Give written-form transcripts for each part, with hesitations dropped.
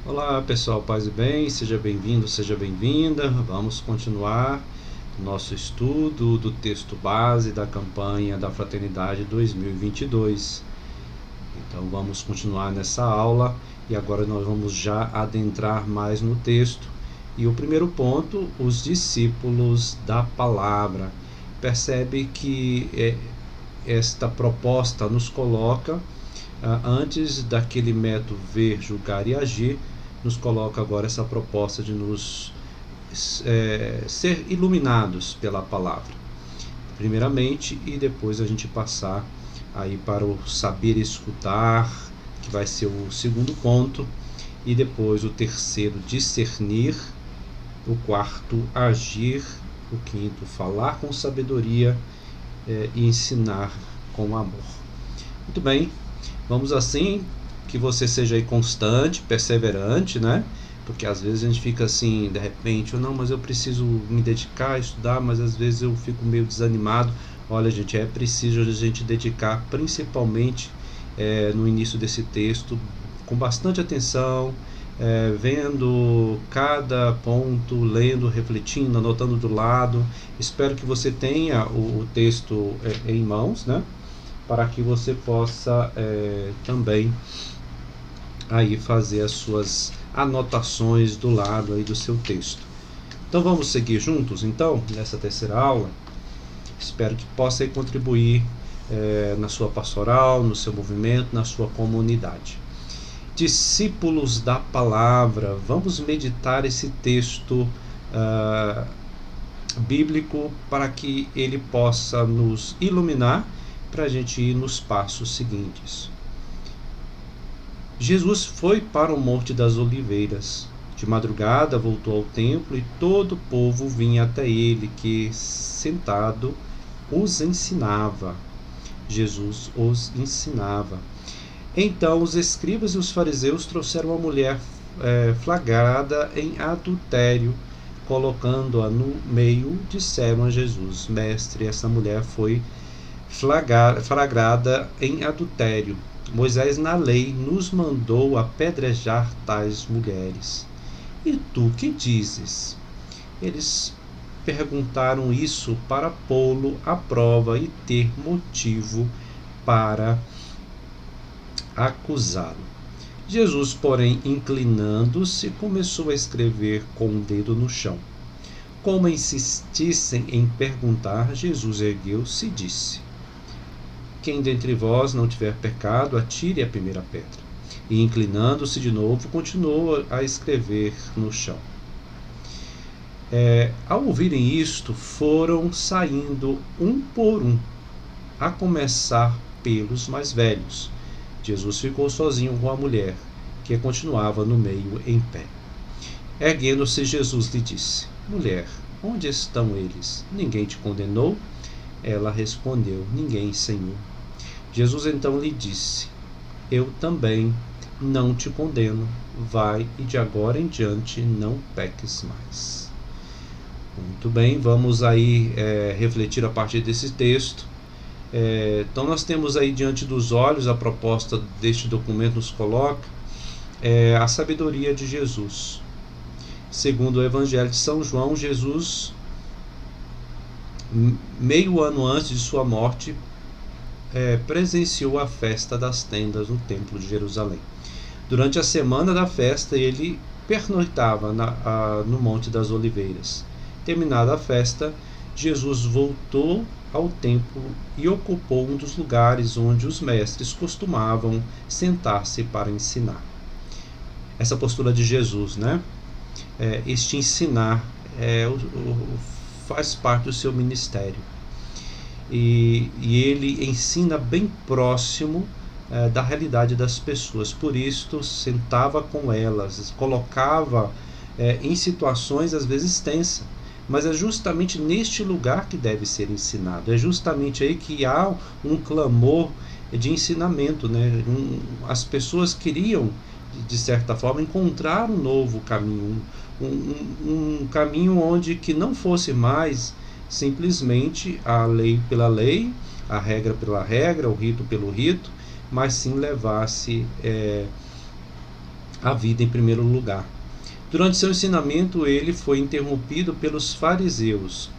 Olá pessoal, paz e bem, seja bem-vindo, seja bem-vinda. Vamos continuar nosso estudo do texto base da campanha da Fraternidade 2022. Então vamos continuar nessa aula e agora nós vamos já adentrar mais no texto. E o primeiro ponto, os discípulos da palavra. Percebe que esta proposta nos coloca antes daquele método ver, julgar e agir, nos coloca agora essa proposta de nos ser iluminados pela palavra, primeiramente, e depois a gente passar aí para o saber escutar, que vai ser o segundo ponto, e depois o terceiro, discernir, o quarto, agir, o quinto, falar com sabedoria e ensinar com amor. Muito bem, vamos assim, que você seja aí constante, perseverante, né? Porque às vezes a gente fica assim, de repente, não, mas eu preciso me dedicar a estudar, mas às vezes eu fico meio desanimado. Olha, gente, é preciso a gente dedicar, principalmente no início desse texto, com bastante atenção, vendo cada ponto, lendo, refletindo, anotando do lado. Espero que você tenha o texto em mãos, né? Para que você possa também aí fazer as suas anotações do lado aí do seu texto. Então vamos seguir juntos então nessa terceira aula. Espero que possa aí contribuir na sua pastoral, no seu movimento, na sua comunidade. Discípulos da palavra, vamos meditar esse texto bíblico para que ele possa nos iluminar para a gente ir nos passos seguintes. Jesus foi para o Monte das Oliveiras. De madrugada voltou ao templo e todo o povo vinha até ele, que, sentado, os ensinava. Jesus os ensinava. Então os escribas e os fariseus trouxeram uma mulher flagrada em adultério. Colocando-a no meio, disseram a Jesus: Mestre, essa mulher foi flagrada em adultério. Moisés na lei nos mandou apedrejar tais mulheres. E tu que dizes? Eles perguntaram isso para pô-lo à prova e ter motivo para acusá-lo. Jesus, porém, inclinando-se, começou a escrever com o dedo no chão. Como insistissem em perguntar, Jesus ergueu-se e disse: Quem dentre vós não tiver pecado, atire a primeira pedra. E inclinando-se de novo, continuou a escrever no chão. Ao ouvirem isto, foram saindo um por um, a começar pelos mais velhos. Jesus ficou sozinho com a mulher, que continuava no meio em pé. Erguendo-se, Jesus lhe disse: Mulher, onde estão eles? Ninguém te condenou? Ela respondeu: Ninguém, Senhor. Jesus então lhe disse: Eu também não te condeno. Vai e de agora em diante não peques mais. Muito bem, vamos aí refletir a partir desse texto. Então nós temos aí diante dos olhos, a proposta deste documento nos coloca a sabedoria de Jesus. Segundo o Evangelho de São João, Jesus, meio ano antes de sua morte, presenciou a festa das tendas no Templo de Jerusalém. Durante a semana da festa, ele pernoitava no Monte das Oliveiras. Terminada a festa, Jesus voltou ao templo e ocupou um dos lugares onde os mestres costumavam sentar-se para ensinar. Essa postura de Jesus, né? Este ensinar faz parte do seu ministério. E ele ensina bem próximo da realidade das pessoas. Por isso, sentava com elas, colocava em situações às vezes tensas. Mas é justamente neste lugar que deve ser ensinado. É justamente aí que há um clamor de ensinamento, né? As pessoas queriam, de certa forma, encontrar um novo caminho, um caminho onde que não fosse mais simplesmente a lei pela lei, a regra pela regra, o rito pelo rito, mas sim levasse a vida em primeiro lugar. Durante seu ensinamento, ele foi interrompido pelos fariseus,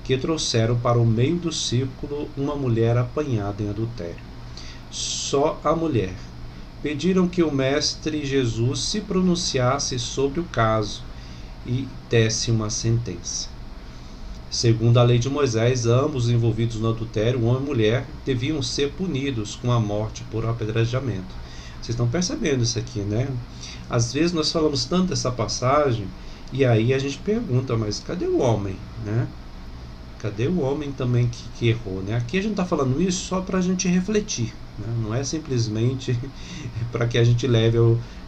que trouxeram para o meio do círculo uma mulher apanhada em adultério. Só a mulher. Pediram que o mestre Jesus se pronunciasse sobre o caso e desse uma sentença. Segundo a lei de Moisés, ambos envolvidos no adultério, homem e mulher, deviam ser punidos com a morte por apedrejamento. Vocês estão percebendo isso aqui, né? Às vezes nós falamos tanto dessa passagem e aí a gente pergunta, mas cadê o homem, né? Cadê o homem também que errou, né? Aqui a gente está falando isso só para a gente refletir, né? Não é simplesmente para que a gente leve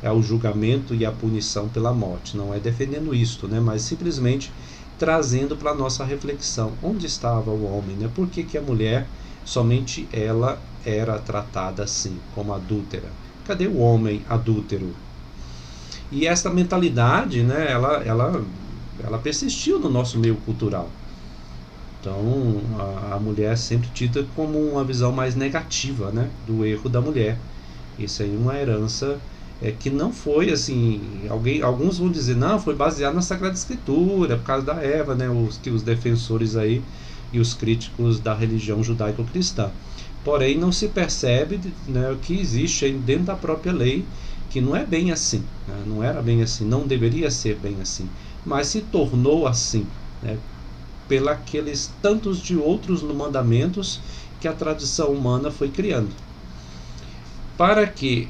ao julgamento e à punição pela morte. Não é defendendo isto, né? Mas simplesmente trazendo para a nossa reflexão onde estava o homem, né? Por que a mulher, somente ela era tratada assim, como adúltera? Cadê o homem adúltero? E essa mentalidade, né, ela persistiu no nosso meio cultural. Então, a mulher é sempre tida como uma visão mais negativa, né, do erro da mulher. Isso aí é uma herança que não foi assim. Alguns vão dizer, não, foi baseado na Sagrada Escritura, por causa da Eva, né, os defensores aí e os críticos da religião judaico-cristã. Porém, não se percebe, né, que existe aí dentro da própria lei que não é bem assim, né, não era bem assim, não deveria ser bem assim, mas se tornou assim, né, pelos tantos de outros mandamentos que a tradição humana foi criando. Para que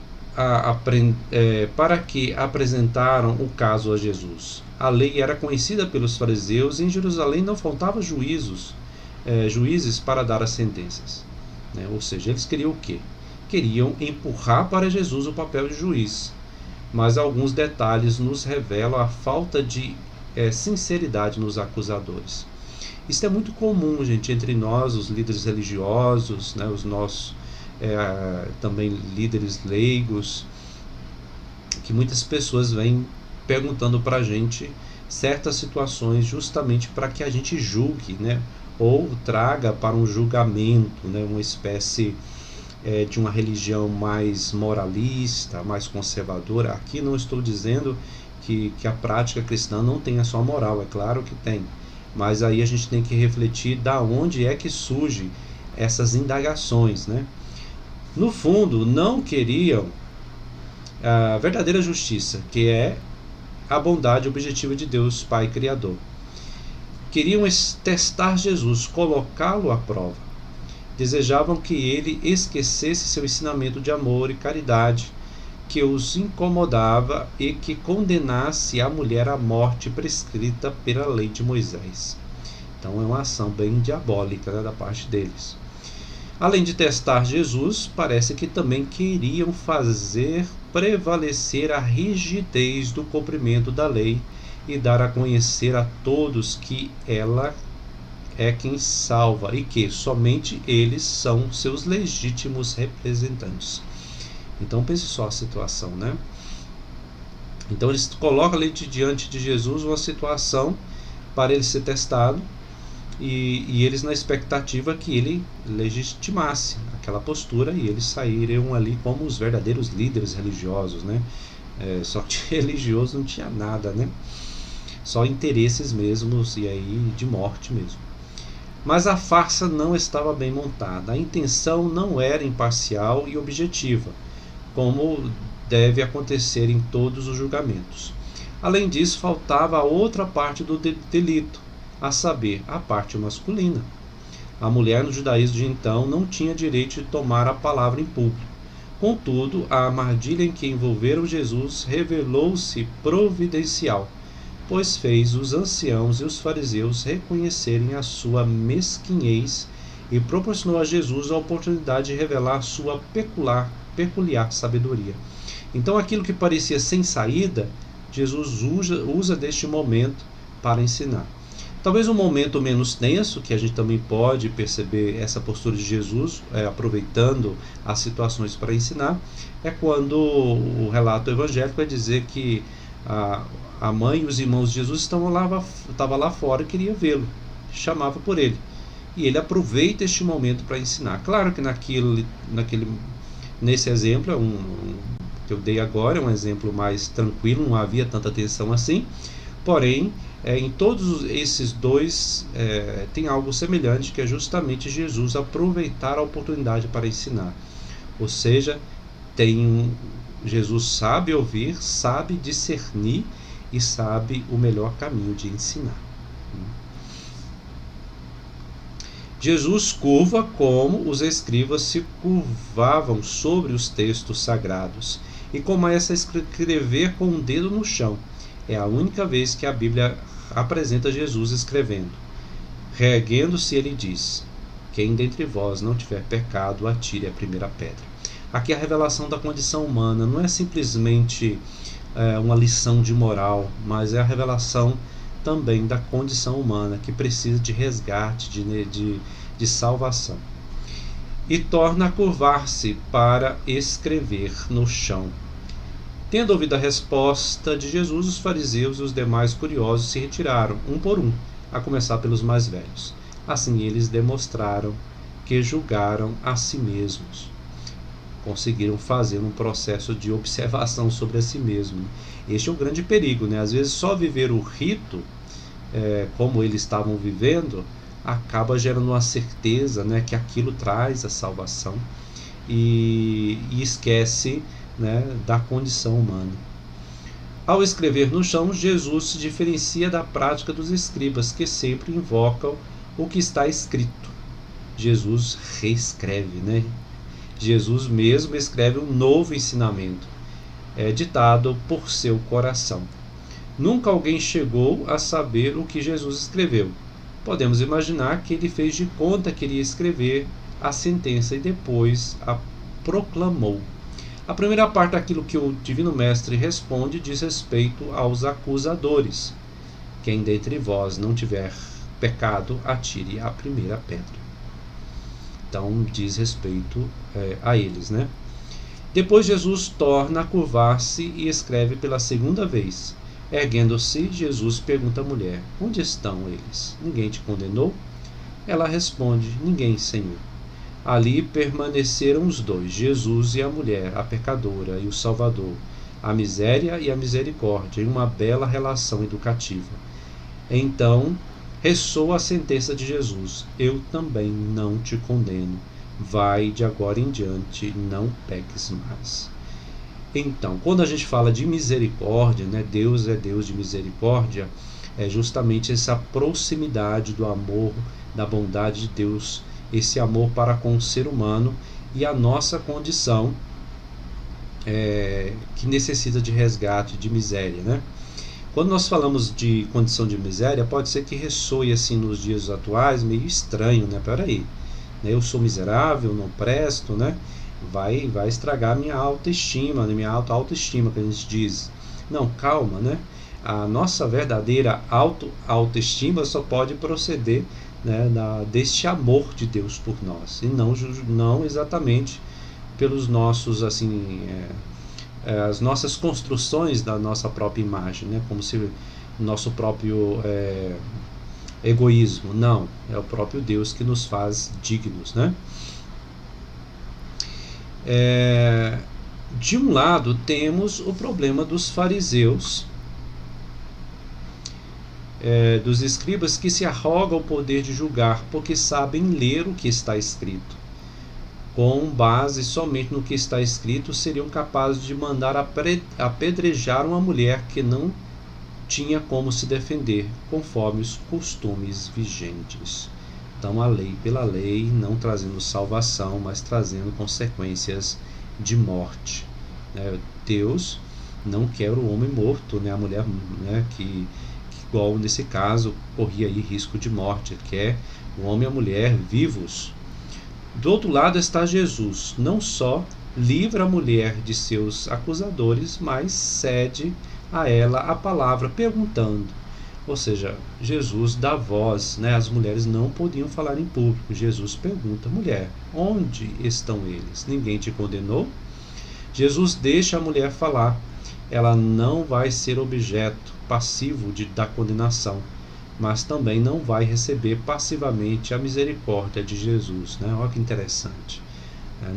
apresentaram o caso a Jesus? A lei era conhecida pelos fariseus e em Jerusalém não faltava juízes para dar as sentenças. Né? Ou seja, eles queriam o quê? Queriam empurrar para Jesus o papel de juiz. Mas alguns detalhes nos revelam a falta de sinceridade nos acusadores. Isso é muito comum, gente, entre nós, os líderes religiosos, né, os nossos também líderes leigos, que muitas pessoas vêm perguntando para a gente certas situações justamente para que a gente julgue, né, ou traga para um julgamento, né, uma espécie de uma religião mais moralista, mais conservadora. Aqui não estou dizendo que a prática cristã não tenha só moral, é claro que tem, mas aí a gente tem que refletir da onde é que surgem essas indagações, né? No fundo, não queriam a verdadeira justiça, que é a bondade objetiva de Deus Pai Criador. Queriam testar Jesus, colocá-lo à prova. Desejavam que ele esquecesse seu ensinamento de amor e caridade, que os incomodava e que condenasse a mulher à morte prescrita pela lei de Moisés. Então é uma ação bem diabólica, né, da parte deles. Além de testar Jesus, parece que também queriam fazer prevalecer a rigidez do cumprimento da lei e dar a conhecer a todos que ela é quem salva e que somente eles são seus legítimos representantes. Então pense só a situação, né? Então eles colocam ali diante de Jesus uma situação para ele ser testado e eles na expectativa que ele legitimasse aquela postura e eles saíram ali como os verdadeiros líderes religiosos, né? Só que religioso não tinha nada, né? Só interesses mesmos e aí de morte mesmo. Mas a farsa não estava bem montada. A intenção não era imparcial e objetiva, como deve acontecer em todos os julgamentos. Além disso, faltava a outra parte do delito, a saber, a parte masculina. A mulher no judaísmo de então não tinha direito de tomar a palavra em público. Contudo, a armadilha em que envolveram Jesus revelou-se providencial, pois fez os anciãos e os fariseus reconhecerem a sua mesquinhez e proporcionou a Jesus a oportunidade de revelar sua peculiar sabedoria. Então aquilo que parecia sem saída, Jesus usa deste momento para ensinar. Talvez um momento menos tenso, que a gente também pode perceber essa postura de Jesus, aproveitando as situações para ensinar, é quando o relato evangélico vai dizer que a mãe e os irmãos de Jesus estavam lá fora e queria vê-lo, chamava por ele. E ele aproveita este momento para ensinar. Claro que nesse exemplo é que eu dei agora é um exemplo mais tranquilo, não havia tanta tensão assim, porém, em todos esses dois tem algo semelhante, que é justamente Jesus aproveitar a oportunidade para ensinar. Ou seja, Jesus sabe ouvir, sabe discernir e sabe o melhor caminho de ensinar. Jesus curva como os escribas se curvavam sobre os textos sagrados e começa a escrever com um dedo no chão. É a única vez que a Bíblia apresenta Jesus escrevendo. Reerguendo-se, ele diz: quem dentre vós não tiver pecado, atire a primeira pedra. Aqui a revelação da condição humana não é simplesmente uma lição de moral, mas é a revelação também da condição humana, que precisa de resgate, de salvação. E torna a curvar-se para escrever no chão. Tendo ouvido a resposta de Jesus, os fariseus e os demais curiosos se retiraram, um por um, a começar pelos mais velhos. Assim eles demonstraram que julgaram a si mesmos. Conseguiram fazer um processo de observação sobre a si mesmo. Este é o grande perigo, né? Às vezes só viver o rito, como eles estavam vivendo, acaba gerando uma certeza, né, que aquilo traz a salvação e esquece, né, da condição humana. Ao escrever no chão, Jesus se diferencia da prática dos escribas, que sempre invocam o que está escrito. Jesus reescreve, né? Jesus mesmo escreve um novo ensinamento, ditado por seu coração. Nunca alguém chegou a saber o que Jesus escreveu. Podemos imaginar que ele fez de conta que iria escrever a sentença e depois a proclamou. A primeira parte daquilo que o Divino Mestre responde diz respeito aos acusadores. Quem dentre vós não tiver pecado, atire a primeira pedra. Então diz respeito a eles, né? Depois Jesus torna a curvar-se e escreve pela segunda vez. Erguendo-se, Jesus pergunta à mulher: onde estão eles? Ninguém te condenou? Ela responde: ninguém, Senhor. Ali permaneceram os dois, Jesus e a mulher, a pecadora e o Salvador, a miséria e a misericórdia, em uma bela relação educativa. Então ressoa a sentença de Jesus: eu também não te condeno. Vai de agora em diante, não peques mais. Então, quando a gente fala de misericórdia, né, Deus é Deus de misericórdia, é justamente essa proximidade do amor, da bondade de Deus, esse amor para com o ser humano e a nossa condição que necessita de resgate, de miséria, né? Quando nós falamos de condição de miséria, pode ser que ressoe assim nos dias atuais meio estranho, né? Peraí, né? Eu sou miserável, não presto, né? Vai estragar minha autoestima, minha autoestima, que a gente diz. Não, calma, né? A nossa verdadeira autoestima só pode proceder, né, deste amor de Deus por nós, e não exatamente pelos nossos, assim, as nossas construções da nossa própria imagem, né? Como se nosso próprio egoísmo. Não, é o próprio Deus que nos faz dignos, né? De um lado temos o problema dos fariseus, dos escribas, que se arrogam o poder de julgar porque sabem ler o que está escrito. Com base somente no que está escrito, seriam capazes de mandar apedrejar uma mulher que não tinha como se defender, conforme os costumes vigentes. Então, a lei pela lei, não trazendo salvação, mas trazendo consequências de morte. Deus não quer o homem morto, né? A mulher, né, que igual nesse caso corria aí risco de morte, quer o homem e a mulher vivos. Do outro lado está Jesus, não só livra a mulher de seus acusadores, mas cede a ela a palavra perguntando. Ou seja, Jesus dá voz, né? As mulheres não podiam falar em público. Jesus pergunta: mulher, onde estão eles? Ninguém te condenou? Jesus deixa a mulher falar. Ela não vai ser objeto passivo da condenação, mas também não vai receber passivamente a misericórdia de Jesus, né? Olha que interessante.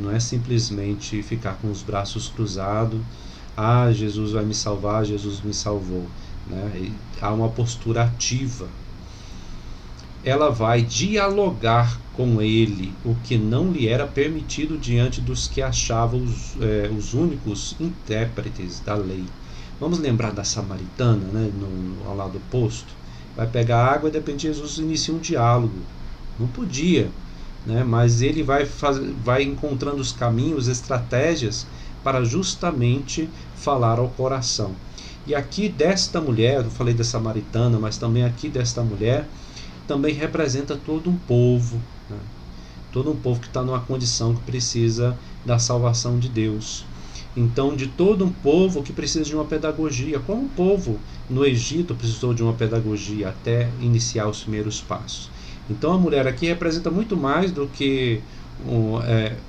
Não é simplesmente ficar com os braços cruzados, Jesus vai me salvar, Jesus me salvou, né? Há uma postura ativa. Ela vai dialogar com ele, o que não lhe era permitido diante dos que achavam os únicos intérpretes da lei. Vamos lembrar da samaritana, né, ao lado do posto? Vai pegar água e de repente Jesus inicia um diálogo. Não podia, né, mas ele vai encontrando os caminhos, estratégias para justamente falar ao coração. E aqui desta mulher, eu falei da samaritana, mas também aqui desta mulher, também representa todo um povo, né? Todo um povo que está numa condição que precisa da salvação de Deus. Então, de todo um povo que precisa de uma pedagogia, como o povo no Egito precisou de uma pedagogia até iniciar os primeiros passos. Então, a mulher aqui representa muito mais do que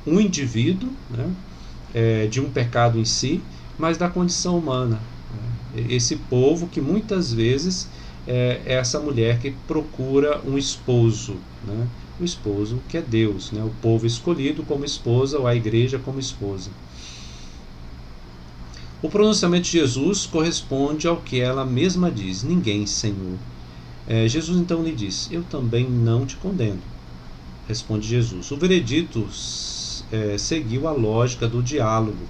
um indivíduo, né? De um pecado em si, mas da condição humana. Esse povo que muitas vezes é essa mulher que procura um esposo, né? O esposo que é Deus, né? O povo escolhido como esposa, ou a igreja como esposa. O pronunciamento de Jesus corresponde ao que ela mesma diz: ninguém, Senhor. Jesus então lhe diz: eu também não te condeno. Responde Jesus. O veredito seguiu a lógica do diálogo.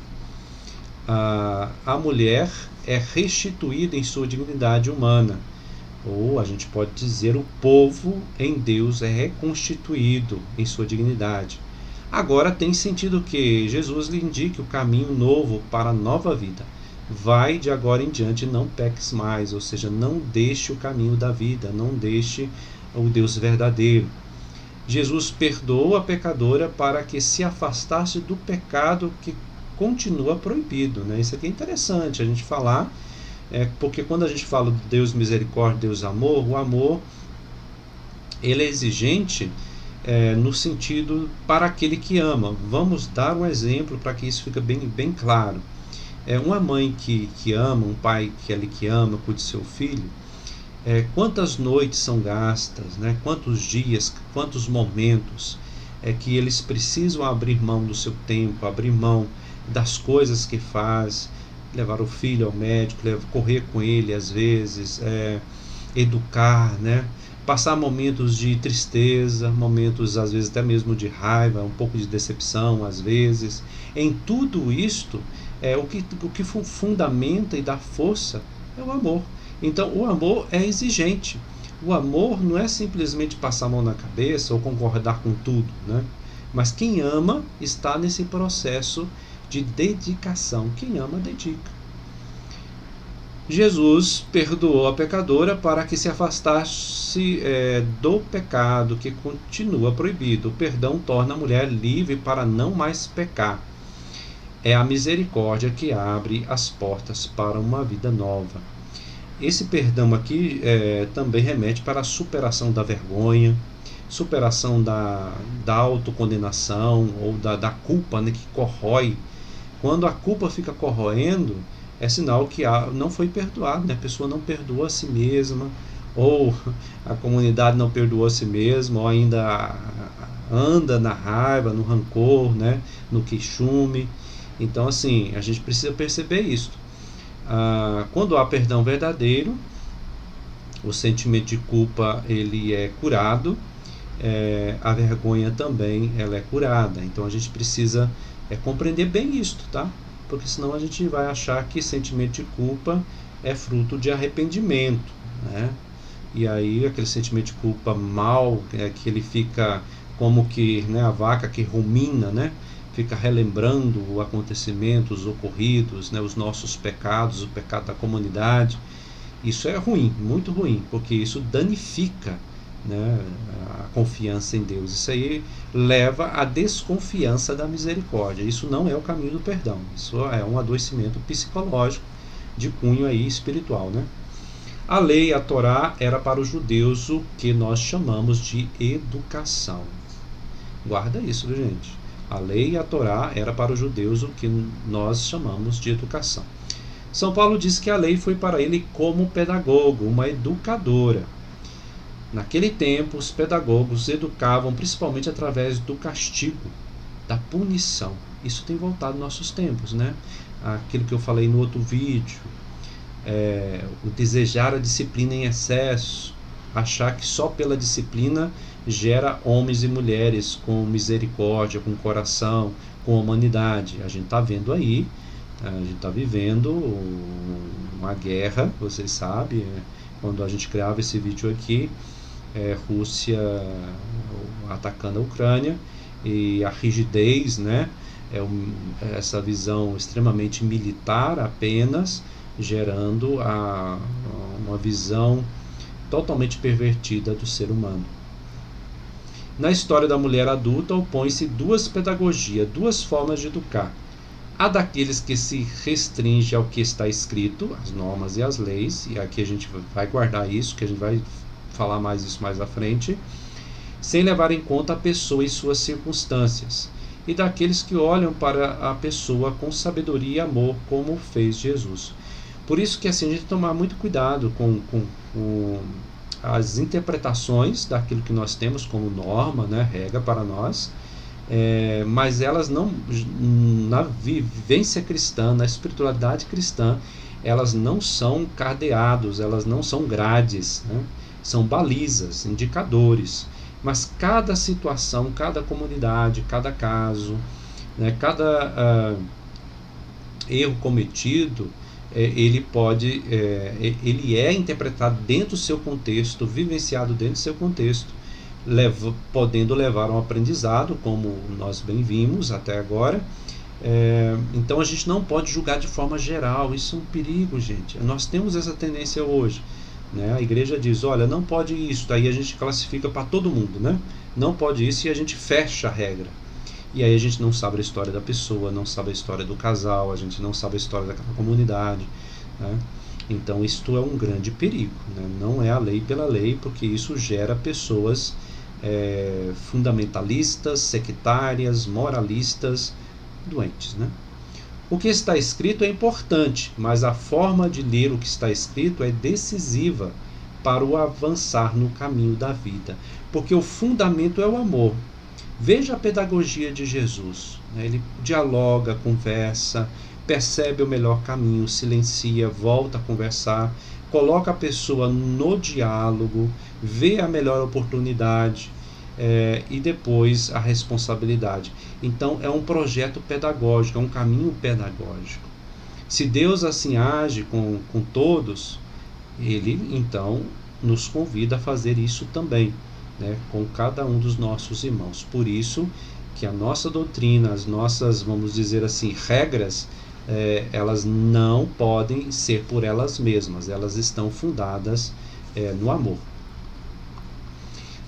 A mulher é restituída em sua dignidade humana. Ou a gente pode dizer, o povo em Deus é reconstituído em sua dignidade. Agora tem sentido que Jesus lhe indique o caminho novo para a nova vida. Vai de agora em diante, não peques mais, ou seja, não deixe o caminho da vida, não deixe o Deus verdadeiro. Jesus perdoa a pecadora para que se afastasse do pecado que continua proibido, né? Isso aqui é interessante a gente falar. Porque quando a gente fala de Deus misericórdia, Deus amor, o amor ele é exigente no sentido para aquele que ama. Vamos dar um exemplo para que isso fique bem claro. Uma mãe que ama, um pai que ama, cuida de seu filho, quantas noites são gastas, né? Quantos dias, quantos momentos que eles precisam abrir mão do seu tempo, abrir mão das coisas que faz, levar o filho ao médico, correr com ele às vezes, educar, né? Passar momentos de tristeza, momentos às vezes até mesmo de raiva, um pouco de decepção às vezes. Em tudo isto, o que fundamenta e dá força é o amor. Então o amor é exigente. O amor não é simplesmente passar a mão na cabeça ou concordar com tudo, né? Mas quem ama está nesse processo de dedicação. Quem ama, dedica. Jesus perdoou a pecadora para que se afastasse do pecado que continua proibido. O perdão torna a mulher livre para não mais pecar. É a misericórdia que abre as portas para uma vida nova. Esse perdão aqui também remete para a superação da vergonha, superação da autocondenação ou da culpa, né, que corrói. Quando a culpa fica corroendo, é sinal que não foi perdoado, né? A pessoa não perdoa a si mesma, ou a comunidade não perdoou a si mesma, ou ainda anda na raiva, no rancor, né? No queixume. Então, assim, a gente precisa perceber isso. Quando há perdão verdadeiro, o sentimento de culpa ele é curado, a vergonha também ela é curada. Então a gente precisa compreender bem isso, tá? Porque senão a gente vai achar que sentimento de culpa é fruto de arrependimento, né? E aí aquele sentimento de culpa mal, que ele fica como que, né, a vaca que rumina, né? Fica relembrando os acontecimentos ocorridos, né, os nossos pecados, o pecado da comunidade. Isso é ruim, muito ruim, porque isso danifica, né, a confiança em Deus. Isso aí leva à desconfiança da misericórdia. Isso não é o caminho do perdão. Isso é um adoecimento psicológico de cunho aí espiritual, né? A lei, a Torá, era para os judeus o que nós chamamos de educação. Guarda isso, viu, gente? A lei e a Torá era para os judeus o que nós chamamos de educação. São Paulo diz que a lei foi para ele como pedagogo, uma educadora. Naquele tempo, os pedagogos educavam principalmente através do castigo. da punição. Isso tem voltado nos nossos tempos, né? Aquilo que eu falei no outro vídeo, o desejar a disciplina em excesso, achar que só pela disciplina gera homens e mulheres com misericórdia, com coração, com humanidade. A gente está vendo aí, a gente está vivendo uma guerra, vocês sabem, quando a gente criava esse vídeo aqui, Rússia atacando a Ucrânia, e a rigidez, né, essa visão extremamente militar apenas, gerando uma visão totalmente pervertida do ser humano. Na história da mulher adulta opõe-se duas pedagogias, duas formas de educar. A daqueles que se restringe ao que está escrito, as normas e as leis, e aqui a gente vai guardar isso, que a gente vai falar mais isso mais à frente, sem levar em conta a pessoa e suas circunstâncias, e daqueles que olham para a pessoa com sabedoria e amor, como fez Jesus. Por isso que assim, a gente tem que tomar muito cuidado com as interpretações daquilo que nós temos como norma, né, regra para nós, mas elas não, na vivência cristã, na espiritualidade cristã, elas não são cardeados, elas não são grades, né? São balizas, indicadores. Mas cada situação, cada comunidade, cada caso, né, cada erro cometido, ele é interpretado dentro do seu contexto, vivenciado dentro do seu contexto, podendo levar a um aprendizado, como nós bem vimos até agora. Então a gente não pode julgar de forma geral, isso é um perigo, gente. Nós temos essa tendência hoje, né? A igreja diz, olha, não pode isso, daí a gente classifica para todo mundo, né? Não pode isso, e a gente fecha a regra. E aí a gente não sabe a história da pessoa, não sabe a história do casal, a gente não sabe a história daquela comunidade, né? Então isto é um grande perigo, né? Não é a lei pela lei, porque isso gera pessoas fundamentalistas, sectárias, moralistas, doentes, né? O que está escrito é importante, mas a forma de ler o que está escrito é decisiva para o avançar no caminho da vida, porque o fundamento é o amor. Veja a pedagogia de Jesus, né? Ele dialoga, conversa, percebe o melhor caminho, silencia, volta a conversar, coloca a pessoa no diálogo, vê a melhor oportunidade, e depois a responsabilidade. Então é um projeto pedagógico, é um caminho pedagógico. Se Deus assim age com todos, Ele então nos convida a fazer isso também, né, com cada um dos nossos irmãos. Por isso que a nossa doutrina, as nossas, vamos dizer assim, regras, elas não podem ser por elas mesmas, elas estão fundadas no amor.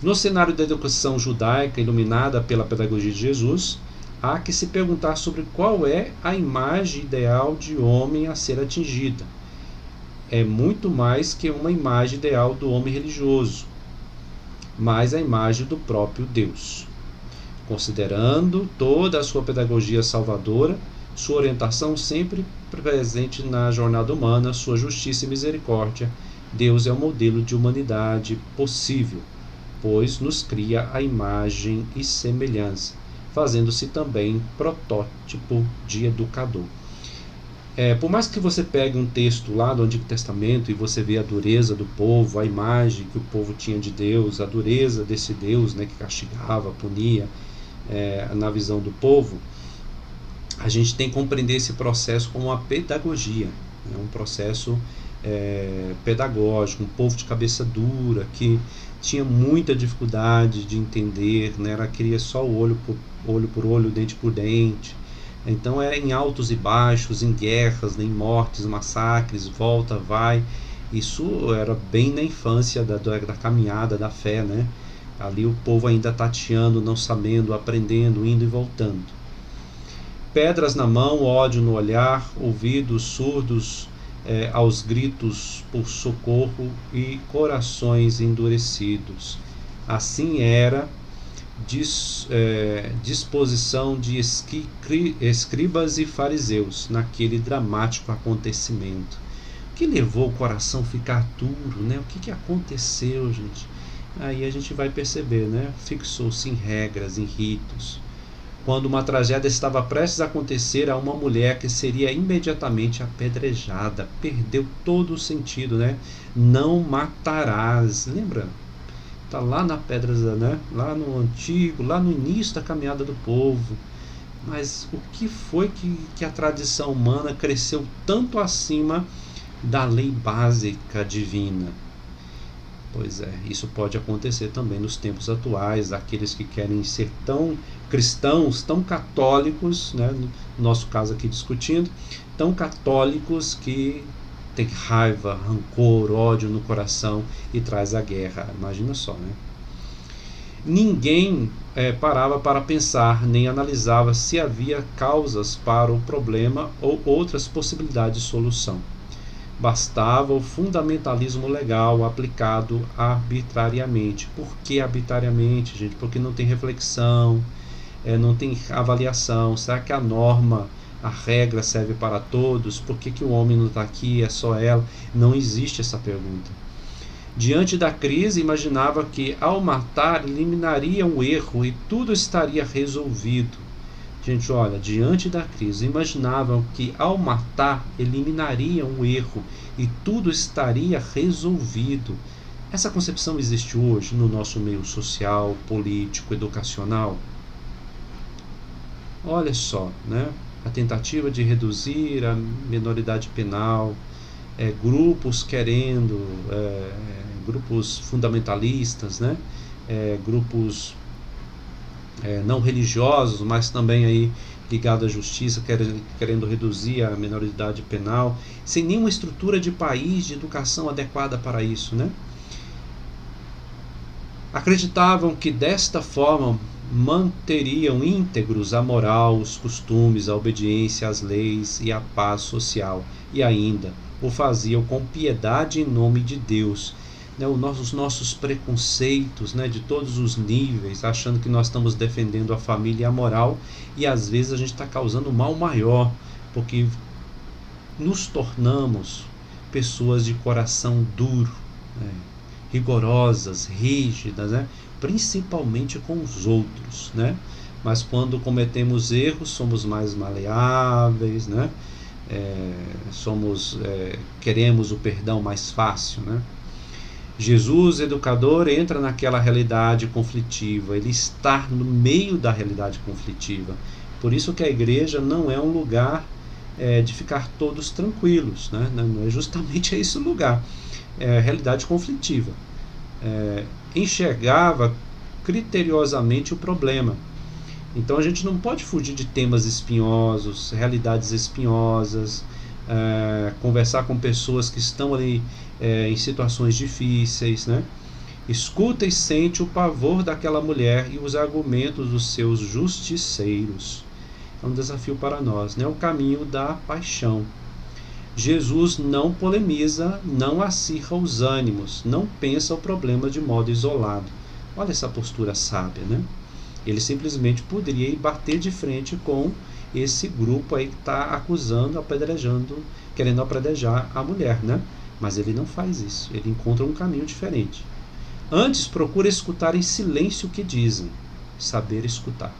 No cenário da educação judaica iluminada pela pedagogia de Jesus, há que se perguntar sobre qual é a imagem ideal de homem a ser atingida. É muito mais que uma imagem ideal do homem religioso, mas a imagem do próprio Deus. Considerando toda a sua pedagogia salvadora, sua orientação sempre presente na jornada humana, sua justiça e misericórdia, Deus é o modelo de humanidade possível, pois nos cria a imagem e semelhança, fazendo-se também protótipo de educador. Por mais que você pegue um texto lá do Antigo Testamento e você vê a dureza do povo, a imagem que o povo tinha de Deus, a dureza desse Deus, né, que castigava, punia, na visão do povo, a gente tem que compreender esse processo como uma pedagogia, né, um processo pedagógico, um povo de cabeça dura, que tinha muita dificuldade de entender, né, ela queria só olho por olho, dente por dente. Então era em altos e baixos, em guerras, em mortes, massacres, volta, vai. Isso era bem na infância da caminhada da fé, né? Ali o povo ainda tateando, não sabendo, aprendendo, indo e voltando. Pedras na mão, ódio no olhar, ouvidos surdos aos gritos por socorro e corações endurecidos. Assim era disposição de escribas e fariseus naquele dramático acontecimento. O que levou o coração a ficar duro, né? O que aconteceu, gente? Aí a gente vai perceber, né? Fixou-se em regras, em ritos. quando uma tragédia estava prestes a acontecer a uma mulher que seria imediatamente apedrejada. Perdeu todo o sentido, né? Não matarás. Lembra? Está lá na pedra, né? Lá no antigo, lá no início da caminhada do povo. Mas o que foi que a tradição humana cresceu tanto acima da lei básica divina? Pois é, isso pode acontecer também nos tempos atuais, aqueles que querem ser tão cristãos, tão católicos, né, no nosso caso aqui discutindo, tão católicos que tem raiva, rancor, ódio no coração e traz a guerra. Imagina só, né? Ninguém parava para pensar nem analisava se havia causas para o problema ou outras possibilidades de solução. Bastava o fundamentalismo legal aplicado arbitrariamente. Por que arbitrariamente, gente? Porque não tem reflexão, não tem avaliação. Será que a norma, a regra serve para todos? Por que o homem não está aqui, é só ela? Não existe essa pergunta. Diante da crise, imaginava que ao matar eliminaria um erro e tudo estaria resolvido. Gente, olha, diante da crise, imaginavam que ao matar eliminaria um erro e tudo estaria resolvido. Essa concepção existe hoje no nosso meio social, político, educacional? Olha só, né? A tentativa de reduzir a minoridade penal, grupos querendo, grupos fundamentalistas, né? Grupos não religiosos, mas também aí ligado à justiça, querendo reduzir a minoridade penal, sem nenhuma estrutura de país, de educação adequada para isso, né? Acreditavam que desta forma manteriam íntegros a moral, os costumes, a obediência às leis e a paz social, e ainda o faziam com piedade em nome de Deus. Os nossos preconceitos, né, de todos os níveis, achando que nós estamos defendendo a família e a moral, e às vezes a gente está causando um mal maior, porque nos tornamos pessoas de coração duro, né, rigorosas, rígidas, né, principalmente com os outros, né? Mas quando cometemos erros, somos mais maleáveis, né? Queremos o perdão mais fácil, né? Jesus, educador, entra naquela realidade conflitiva, ele está no meio da realidade conflitiva. Por isso que a igreja não é um lugar de ficar todos tranquilos, né? Não é justamente esse o lugar, é a realidade conflitiva. Enxergava criteriosamente o problema. Então a gente não pode fugir de temas espinhosos, realidades espinhosas, conversar com pessoas que estão ali em situações difíceis, né? Escuta e sente o pavor daquela mulher e os argumentos dos seus justiceiros. É um desafio para nós, né? O caminho da paixão. Jesus não polemiza, não acirra os ânimos, não pensa o problema de modo isolado. Olha essa postura sábia, né? Ele simplesmente poderia ir bater de frente com esse grupo aí que está acusando, apedrejando, querendo apedrejar a mulher, né? Mas ele não faz isso, ele encontra um caminho diferente. Antes, procura escutar em silêncio o que dizem, saber escutar.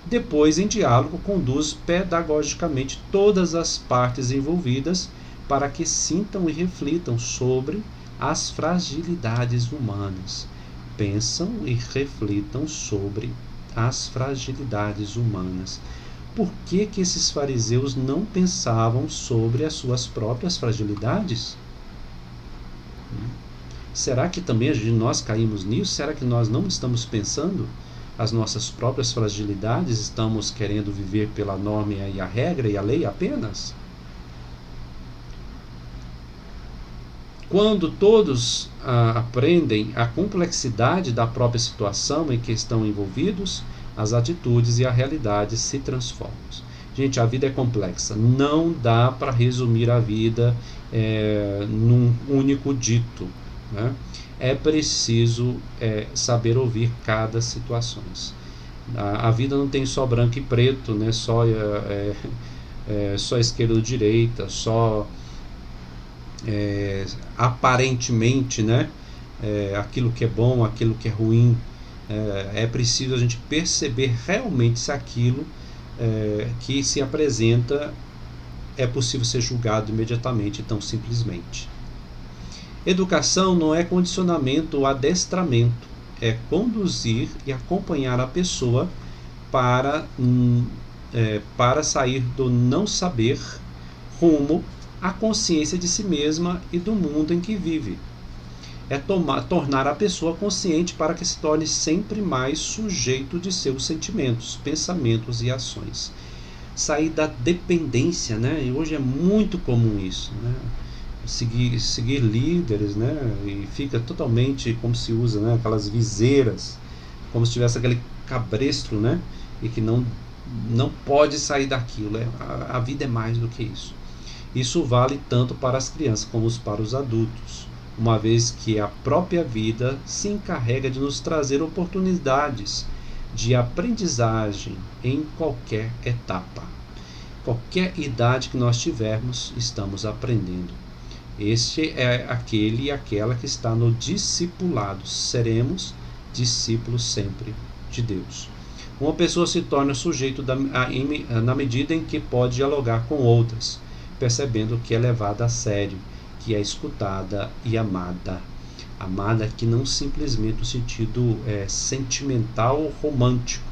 Depois, em diálogo, conduz pedagogicamente todas as partes envolvidas para que sintam e reflitam sobre as fragilidades humanas. Pensam e reflitam sobre as fragilidades humanas. Por que esses fariseus não pensavam sobre as suas próprias fragilidades? Será que também nós caímos nisso? Será que nós não estamos pensando as nossas próprias fragilidades? Estamos querendo viver pela norma e a regra e a lei apenas? Quando todos aprendem a complexidade da própria situação em que estão envolvidos, as atitudes e a realidade se transformam. Gente, a vida é complexa. Não dá para resumir a vida num único dito, né? É preciso saber ouvir cada situação. A vida não tem só branco e preto, né? Só esquerda ou direita, só aparentemente, né? Aquilo que é bom, aquilo que é ruim. É preciso a gente perceber realmente se aquilo que se apresenta é possível ser julgado imediatamente, tão simplesmente. Educação não é condicionamento ou adestramento, é conduzir e acompanhar a pessoa para sair do não saber rumo à consciência de si mesma e do mundo em que vive. É tornar a pessoa consciente para que se torne sempre mais sujeito de seus sentimentos, pensamentos e ações. Sair da dependência, né? E hoje é muito comum isso, né? Seguir líderes, né? E fica totalmente, como se usa, né? Aquelas viseiras, como se tivesse aquele cabresto, né? E que não pode sair daquilo. A vida é mais do que isso. Isso vale tanto para as crianças como para os adultos, uma vez que a própria vida se encarrega de nos trazer oportunidades de aprendizagem em qualquer etapa. Qualquer idade que nós tivermos, estamos aprendendo. Este é aquele e aquela que está no discipulado. Seremos discípulos sempre de Deus. Uma pessoa se torna sujeito na medida em que pode dialogar com outras, percebendo que é levada a sério, que é escutada e amada. Amada que não simplesmente no sentido sentimental ou romântico.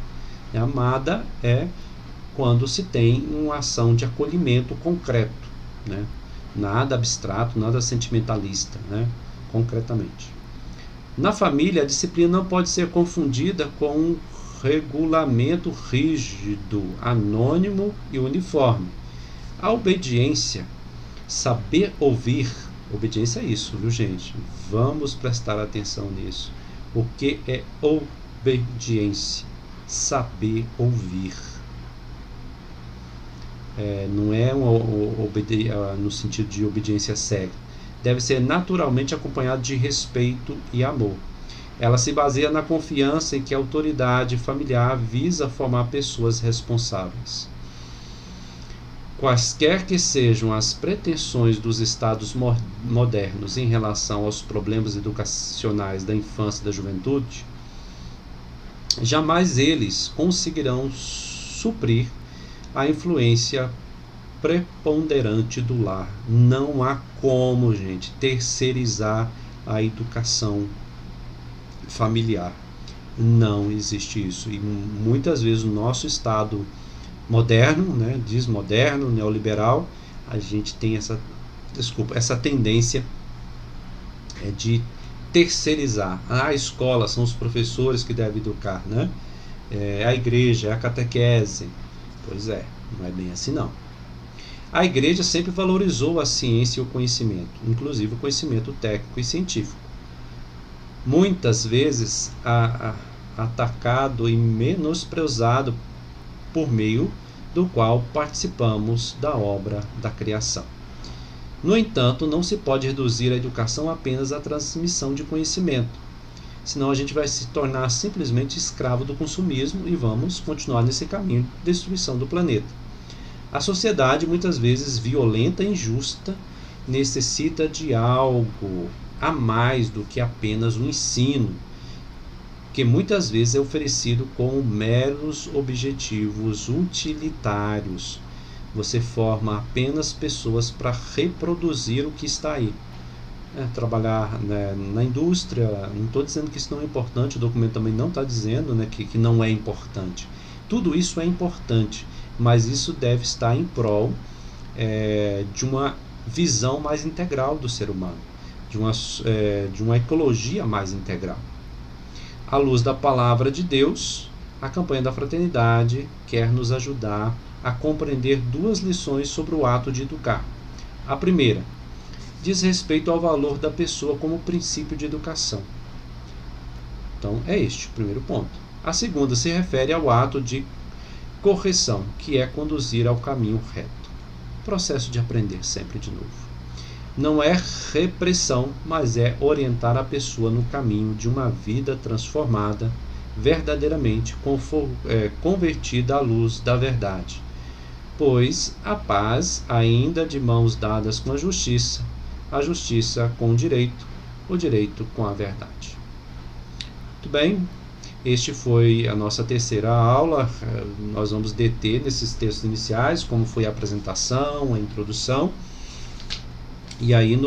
Amada é quando se tem uma ação de acolhimento concreto, né? Nada abstrato, nada sentimentalista, né? Concretamente. Na família, a disciplina não pode ser confundida com um regulamento rígido, anônimo e uniforme. A obediência, saber ouvir, obediência é isso, viu, gente? Vamos prestar atenção nisso. O que é obediência? Saber ouvir. Não é no sentido de obediência cega. Deve ser naturalmente acompanhado de respeito e amor. Ela se baseia na confiança em que a autoridade familiar visa formar pessoas responsáveis. Quaisquer que sejam as pretensões dos estados modernos em relação aos problemas educacionais da infância e da juventude, jamais eles conseguirão suprir a influência preponderante do lar. Não há como, gente, terceirizar a educação familiar. Não existe isso. E muitas vezes o nosso estado moderno, né, desmoderno, neoliberal, a gente tem essa tendência de terceirizar. A escola são os professores que devem educar, né? A igreja, a catequese. Pois é, não é bem assim não. A igreja sempre valorizou a ciência e o conhecimento, inclusive o conhecimento técnico e científico. Muitas vezes atacado e menosprezado por meio do qual participamos da obra da criação. No entanto, não se pode reduzir a educação apenas à transmissão de conhecimento, senão a gente vai se tornar simplesmente escravo do consumismo e vamos continuar nesse caminho de destruição do planeta. A sociedade, muitas vezes violenta e injusta, necessita de algo a mais do que apenas o ensino, que muitas vezes é oferecido com meros objetivos utilitários. Você forma apenas pessoas para reproduzir o que está aí. Trabalhar, né, na indústria, não estou dizendo que isso não é importante, o documento também não está dizendo, né, que não é importante. Tudo isso é importante, mas isso deve estar em prol de uma visão mais integral do ser humano, de uma ecologia mais integral. À luz da palavra de Deus, a campanha da fraternidade quer nos ajudar a compreender duas lições sobre o ato de educar. A primeira diz respeito ao valor da pessoa como princípio de educação. Então, é este o primeiro ponto. A segunda se refere ao ato de correção, que é conduzir ao caminho reto. Processo de aprender sempre de novo. Não é repressão, mas é orientar a pessoa no caminho de uma vida transformada, verdadeiramente convertida à luz da verdade. Pois a paz, ainda de mãos dadas com a justiça com o direito com a verdade. Muito bem, Este foi a nossa terceira aula. Nós vamos deter nesses textos iniciais, como foi a apresentação, a introdução. E aí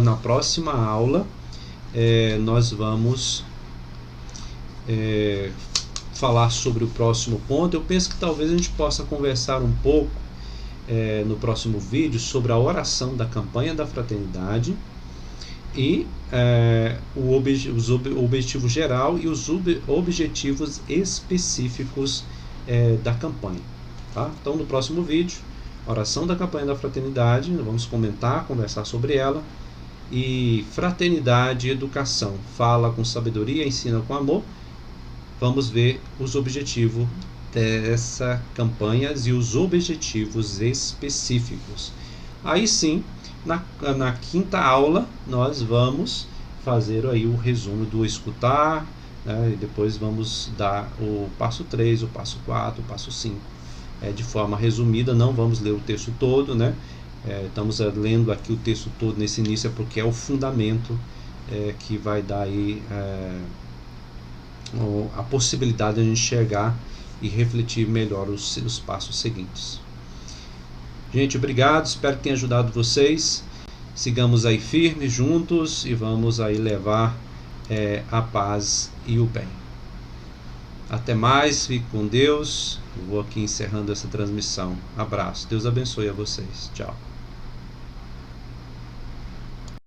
na próxima aula nós vamos falar sobre o próximo ponto. Eu penso que talvez a gente possa conversar um pouco no próximo vídeo sobre a oração da campanha da fraternidade e o objetivo geral e os objetivos específicos da campanha. Tá? Então, no próximo vídeo, oração da campanha da fraternidade, nós vamos conversar sobre ela. E fraternidade e educação, fala com sabedoria, ensina com amor. Vamos ver os objetivos dessa campanha e os objetivos específicos. Aí sim, na quinta aula, nós vamos fazer aí o resumo do escutar, né, e depois vamos dar o passo 3, o passo 4, o passo 5. De forma resumida, não vamos ler o texto todo, né? Estamos lendo aqui o texto todo nesse início porque é o fundamento que vai dar aí a possibilidade de a gente chegar e refletir melhor os passos seguintes. Gente, obrigado, espero que tenha ajudado vocês. Sigamos aí firmes juntos e vamos aí levar a paz e o bem. Até mais, fique com Deus. Eu vou aqui encerrando essa transmissão. Abraço, Deus abençoe a vocês. Tchau.